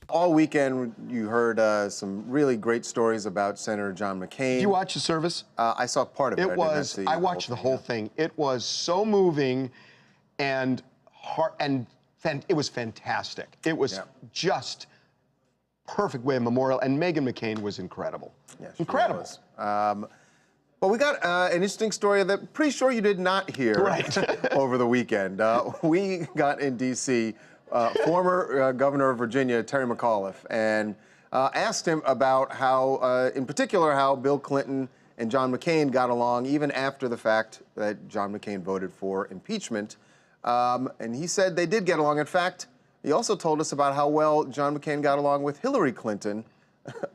All weekend, you heard some really great stories about Senator John McCain. Did you watch the service? I saw part of it. I watched the whole thing. It was so moving and hard, and it was fantastic. It was just perfect way of memorial, and Meghan McCain was incredible. Yeah, incredible. Well, we got an interesting story that I'm pretty sure you did not hear over the weekend. We got in D.C. Former Governor of Virginia, Terry McAuliffe, and asked him about how, in particular, how Bill Clinton and John McCain got along even after the fact that John McCain voted for impeachment. And he said they did get along. In fact, he also told us about how well John McCain got along with Hillary Clinton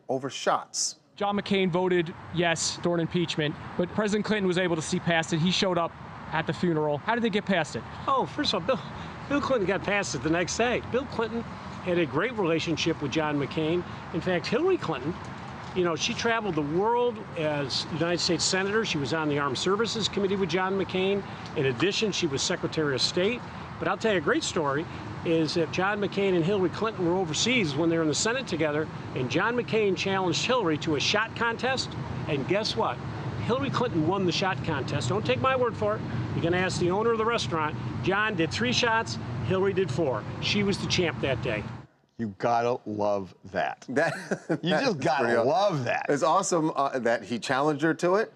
over shots. John McCain voted yes during impeachment, but President Clinton was able to see past it. He showed up at the funeral. How did they get past it? Oh, first of all, Bill Clinton got past it the next day. Bill Clinton had a great relationship with John McCain. In fact, Hillary Clinton, you know, she traveled the world as United States Senator. She was on the Armed Services Committee with John McCain. In addition, she was Secretary of State. But I'll tell you a great story is that John McCain and Hillary Clinton were overseas when they were in the Senate together, and John McCain challenged Hillary to a shot contest, and guess what? Hillary Clinton won the shot contest. Don't take my word for it. You're going to ask the owner of the restaurant. John did 3 shots, Hillary did 4. She was the champ that day. You gotta love that. You just gotta love that. It's awesome that he challenged her to it,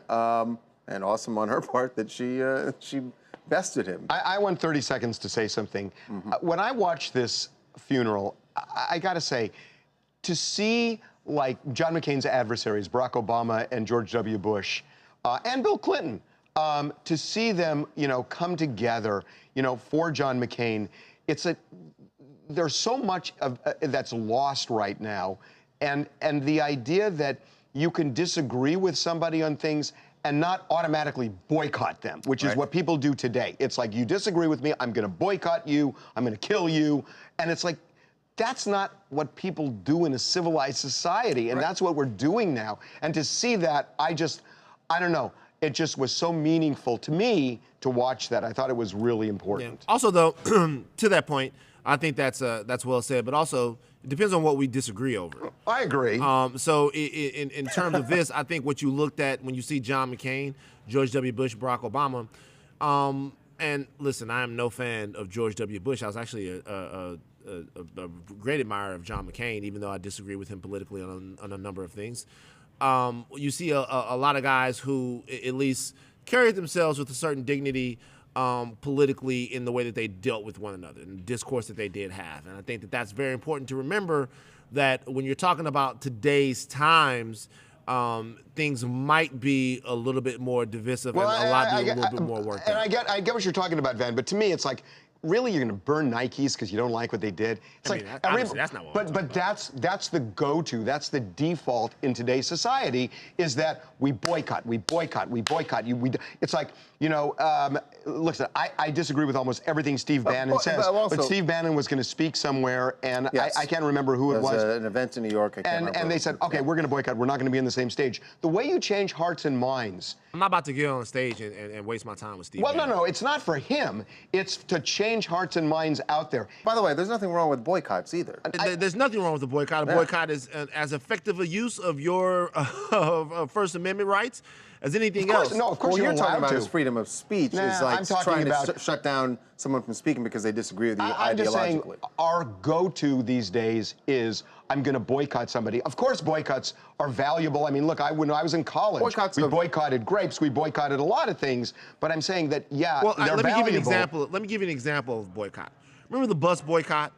and awesome on her part that she bested him. I want 30 seconds to say something. When I watched this funeral, I gotta say, to see like John McCain's adversaries, Barack Obama and George W. Bush, and Bill Clinton, to see them, you know, come together, you know, for John McCain, there's so much of that's lost right now, and the idea that you can disagree with somebody on things and not automatically boycott them, which is what people do today. It's like, you disagree with me, I'm gonna boycott you, I'm gonna kill you, and it's like, that's not what people do in a civilized society, and that's what we're doing now. And to see that, I don't know, it just was so meaningful to me to watch that. I thought it was really important. Yeah. Also, though, to that point, I think that's well said, but also it depends on what we disagree over. I agree. So in terms of this, I think what you looked at when you see John McCain, George W. Bush, Barack Obama, and listen, I am no fan of George W. Bush. I was actually a great admirer of John McCain, even though I disagree with him politically on a number of things. You see a lot of guys who at least carried themselves with a certain dignity politically in the way that they dealt with one another and the discourse that they did have. And I think that that's very important to remember, that when you're talking about today's times, things might be a little bit more divisive and a little bit more work. And I get what you're talking about, Van, but to me it's like, really, you're going to burn Nikes because you don't like what they did? It's that's not what but that's the go-to. That's the default in today's society, is that we boycott. It's like, you know, listen, I disagree with almost everything Steve Bannon says, but Steve Bannon was going to speak somewhere, and I can't remember who it was. An event in New York. And they said, okay, we're going to boycott. We're not going to be on the same stage. The way you change hearts and minds. I'm not about to get on stage and waste my time with Steve Bannon. No, it's not for him. It's to change hearts and minds out there. By the way, there's nothing wrong with boycotts either. There's nothing wrong with the boycott. A boycott is as effective a use of your First Amendment rights as anything else. No, of course what you're talking about to. is freedom of speech. It's like trying to shut down someone from speaking because they disagree with you ideologically. I'm just saying, our go-to these days is, I'm going to boycott somebody. Of course, boycotts are valuable. I mean, look, when I was in college, we boycotted grapes, we boycotted a lot of things, but I'm saying that, yeah, they're let me valuable. give you an example. Let me give you an example of boycott. Remember the bus boycott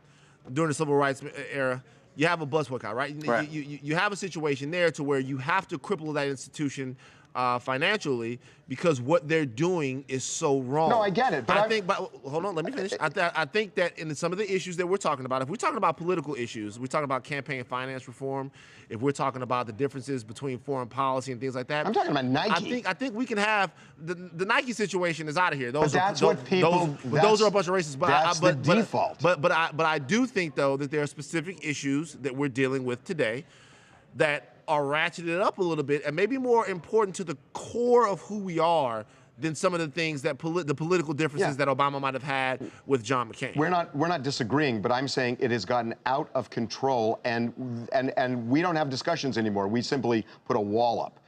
during the Civil Rights era? You have a bus boycott, right? You have a situation there to where you have to cripple that institution financially because what they're doing is so wrong. No, I get it. But hold on, let me finish. I think that in some of the issues that we're talking about, if we're talking about political issues, we're talking about campaign finance reform, if we're talking about the differences between foreign policy and things like that. I'm talking about Nike. I think we can have the Nike situation is out of here. Those those are a bunch of racists. That's the default. But I do think though that there are specific issues that we're dealing with today that are ratcheted up a little bit and maybe more important to the core of who we are than some of the things that the political differences that Obama might have had with John McCain. We're not disagreeing, but I'm saying it has gotten out of control, and we don't have discussions anymore. We simply put a wall up.